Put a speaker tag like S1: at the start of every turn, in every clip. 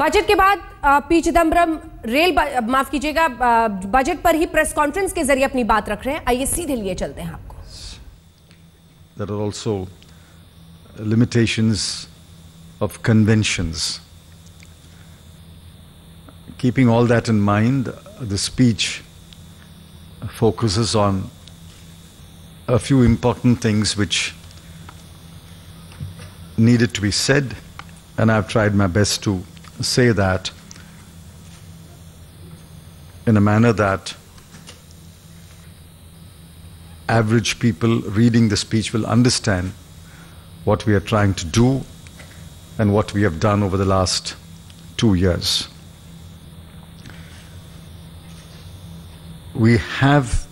S1: Budget के बाद P Chidambaram माफ कीजिएगा बजट पर ही प्रेस कॉन्फ्रेंस के जरिए अपनी बात रख रहे हैं। आइए सीधे लिए चलते हैं आपको।
S2: There are also limitations of conventions. Keeping all that in mind, the speech focuses on a few important things which needed to be said, and I've tried my best to say that in a manner that average people reading the speech will understand what we are trying to do and what we have done over the last 2 years. We have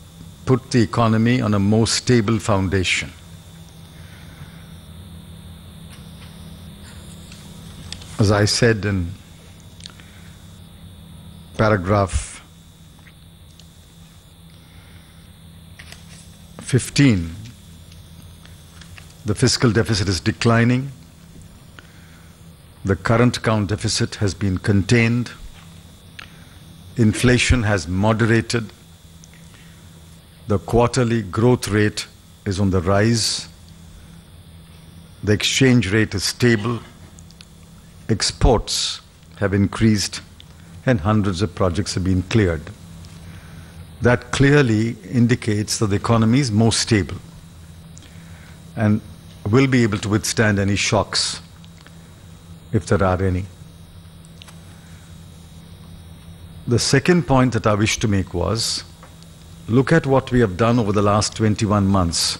S2: put the economy on a more stable foundation. As I said in paragraph 15, the fiscal deficit is declining, the current account deficit has been contained, inflation has moderated, the quarterly growth rate is on the rise, the exchange rate is stable, exports have increased, and hundreds of projects have been cleared. That clearly indicates that the economy is more stable and will be able to withstand any shocks, if there are any. The second point that I wish to make was, look at what we have done over the last 21 months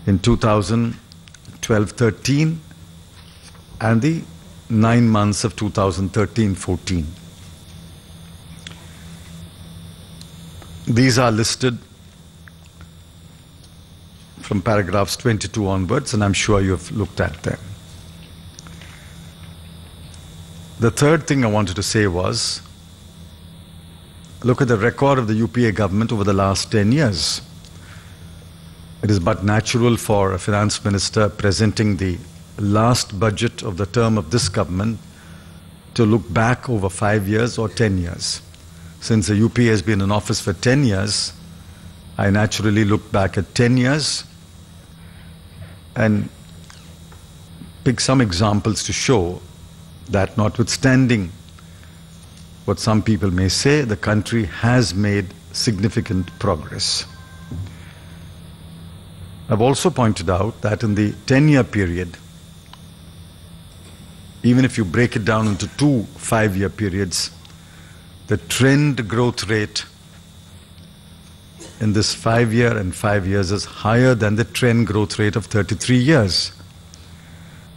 S2: in 2012-13 and the 9 months of 2013-14. These are listed from paragraphs 22 onwards, and I'm sure you have looked at them. The third thing I wanted to say was, look at the record of the UPA government over the last 10 years. It is but natural for a finance minister presenting the last budget of the term of this government to look back over 5 years or 10 years. Since the UPA has been in office for 10 years, I naturally look back at 10 years and pick some examples to show that notwithstanding what some people may say, the country has made significant progress. I've also pointed out that in the 10-year period, even if you break it down into 2 5-year periods, the trend growth rate in this 5-year and 5 years is higher than the trend growth rate of 33 years.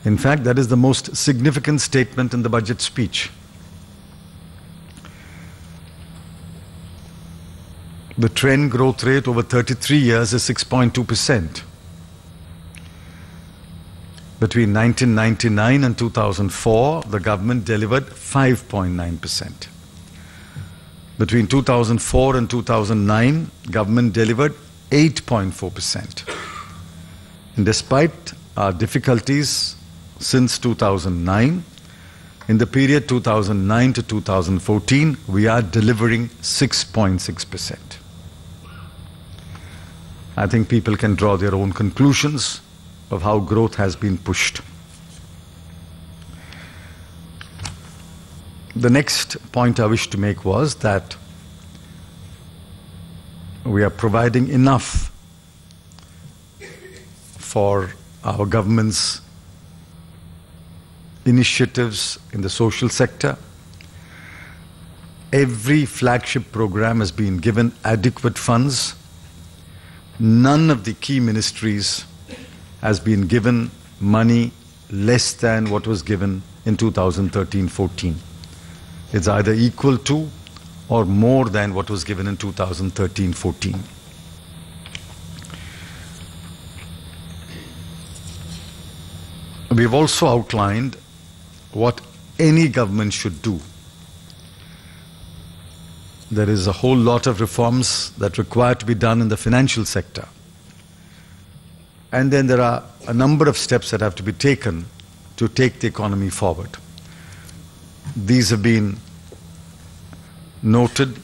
S2: In fact, that is the most significant statement in the budget speech. The trend growth rate over 33 years is 6.2%. Between 1999 and 2004, the government delivered 5.9%. Between 2004 and 2009, government delivered 8.4%. And despite our difficulties since 2009, in the period 2009 to 2014, we are delivering 6.6%. I think people can draw their own conclusions of how growth has been pushed. The next point I wish to make was that we are providing enough for our government's initiatives in the social sector. Every flagship program has been given adequate funds. None of the key ministries has been given money less than what was given in 2013-14. It's either equal to or more than what was given in 2013-14. We've also outlined what any government should do. There is a whole lot of reforms that require to be done in the financial sector. And then there are a number of steps that have to be taken to take the economy forward. These have been noted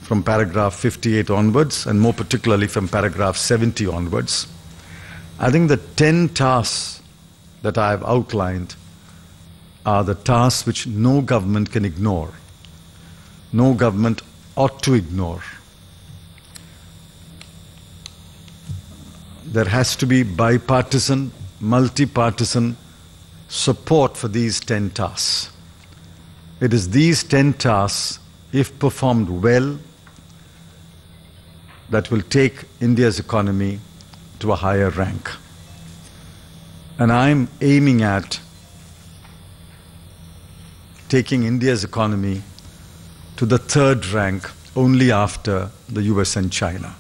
S2: from paragraph 58 onwards, and more particularly from paragraph 70 onwards. I think the 10 tasks that I have outlined are the tasks which no government can ignore. No government ought to ignore. There has to be bipartisan, multi-partisan support for these 10 tasks. It is these 10 tasks, if performed well, that will take India's economy to a higher rank. And I'm aiming at taking India's economy to the 3rd rank, only after the US and China.